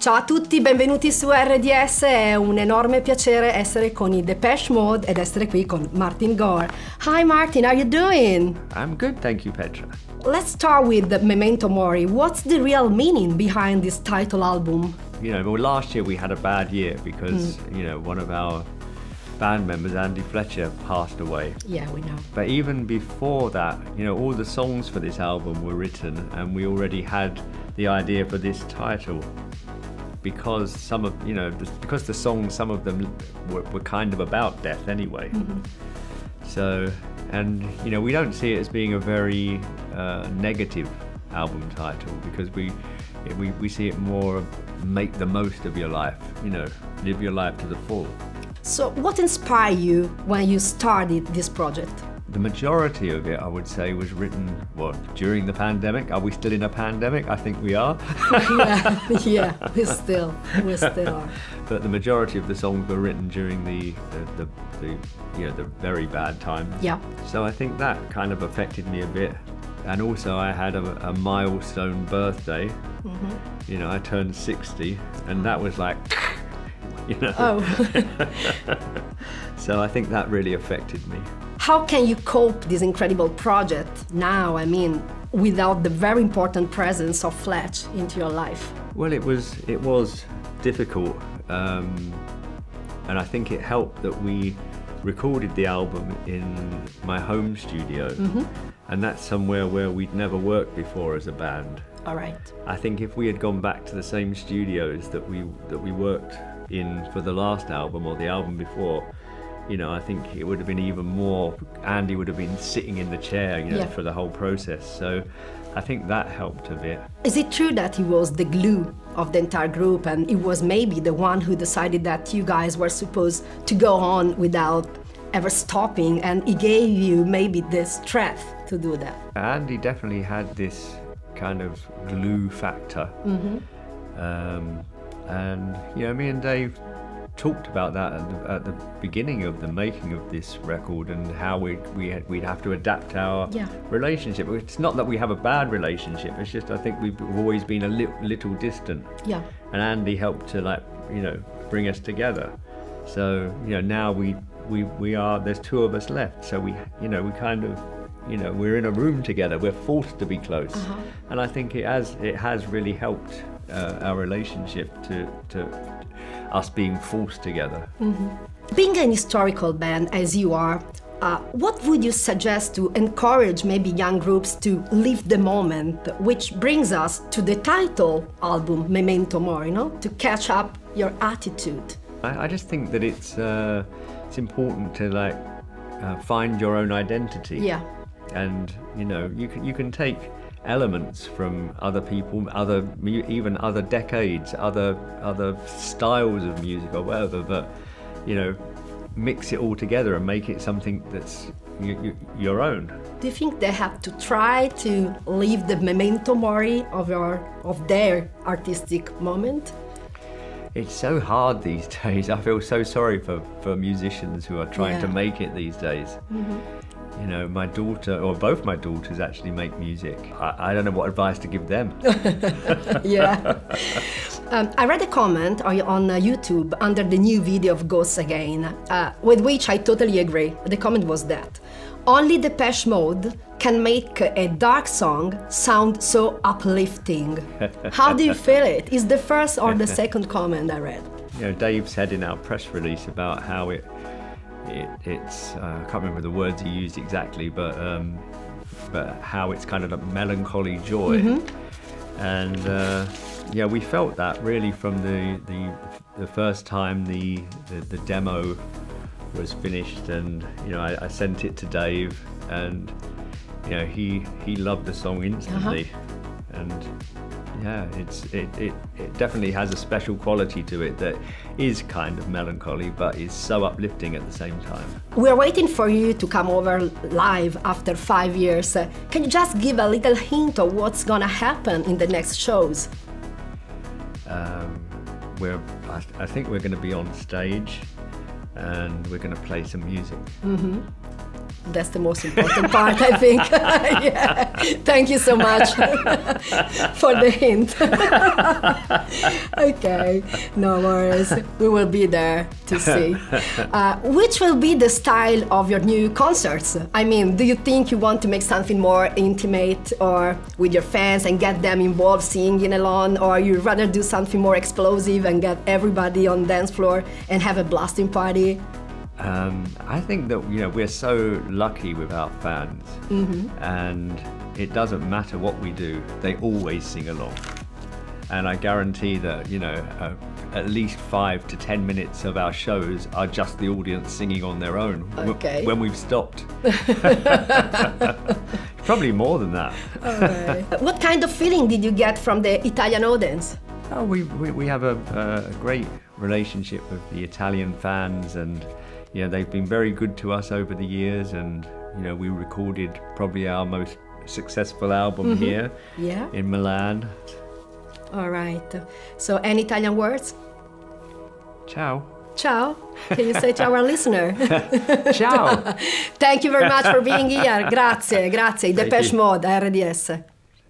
Ciao a tutti, benvenuti su RDS, è un enorme piacere essere con i DEPECHE Mode ed essere qui con Martin Gor. Hi Martin, how are you doing? I'm good, thank you, Petra. Let's start with Memento Mori. What's the real meaning behind this title album? You know, well, last year we had a bad year because, you know, one of our band members, Andy Fletcher, passed away. Yeah, we know. But even before that, you know, all the songs for this album were written and we already had the idea for this title. Because because the songs, some of them were kind of about death anyway. So, and you know, we don't see it as being a very negative album title because we see it more make the most of your life, you know, live your life to the full. So what inspired you when you started this project? The majority of it, I would say, was written, during the pandemic. Are we still in a pandemic? I think we are. yeah, we still are. But the majority of the songs were written during the very bad times. Yeah. So I think that kind of affected me a bit. And also I had a milestone birthday. You know, I turned 60 and that was like, you know. Oh. So I think that really affected me. How can you cope this incredible project now, I mean, without the very important presence of Fletch into your life? Well, it was difficult, and I think it helped that we recorded the album in my home studio, and that's somewhere where we'd never worked before as a band. All right. I think if we had gone back to the same studios that we worked in for the last album or the album before, you know, I think it would have been even more, Andy would have been sitting in the chair, you know, for the whole process. So I think that helped a bit. Is it true that he was the glue of the entire group and he was maybe the one who decided that you guys were supposed to go on without ever stopping, and he gave you maybe the strength to do that? Andy definitely had this kind of glue factor. And, you know, me and Dave talked about that at the beginning of the making of this record and how we'd have to adapt our relationship. It's not that we have a bad relationship, it's just I think we've always been a little distant. Yeah. And Andy helped to, like, you know, bring us together. So, you know, now we are, there's two of us left, so we kind of, you know, we're in a room together, we're forced to be close. And I think it has really helped our relationship to us being forced together. Being an historical band as you are, what would you suggest to encourage maybe young groups to live the moment, which brings us to the title album, Memento Mori, you know, to catch up your attitude? I just think that it's important to find your own identity. Yeah. And you know, you can take elements from other people, even other decades, other styles of music or whatever, but you know, mix it all together and make it something that's your own. Do you think they have to try to live the memento mori of their artistic moment? It's so hard these days. I feel so sorry for musicians who are trying to make it these days. You know, my daughter, or both my daughters actually make music. I don't know what advice to give them. Yeah. I read a comment on YouTube under the new video of Ghosts Again, with which I totally agree. The comment was that only Depeche Mode can make a dark song sound so uplifting. How do you feel it? Is the first or the second comment I read? You know, Dave said in our press release about how it's I can't remember the words he used exactly, but how it's kind of a melancholy joy. And yeah, we felt that really from the first time the demo was finished, and you know, I sent it to Dave, and you know, he loved the song instantly. And yeah, it definitely has a special quality to it that is kind of melancholy but is so uplifting at the same time. We're waiting for you to come over live after 5 years. Can you just give a little hint of what's gonna happen in the next shows? I think we're going to be on stage and we're going to play some music. That's the most important part, I think. Yeah. Thank you so much for the hint. Okay, no worries. We will be there to see. Which will be the style of your new concerts? I mean, do you think you want to make something more intimate or with your fans and get them involved singing along, or you rather do something more explosive and get everybody on dance floor and have a blasting party? I think that we're so lucky with our fans, and it doesn't matter what we do; they always sing along. And I guarantee that at least 5 to 10 minutes of our shows are just the audience singing on their own. Okay. When we've stopped. Probably more than that. All right. What kind of feeling did you get from the Italian audience? Oh, we have a great relationship with the Italian fans, and they've been very good to us over the years, and we recorded probably our most successful album here in Milan. All right. So any Italian words? Ciao. Ciao. Can you say to our listener? Ciao. Thank you very much for being here. Grazie. DEPECHE Mode, RDS.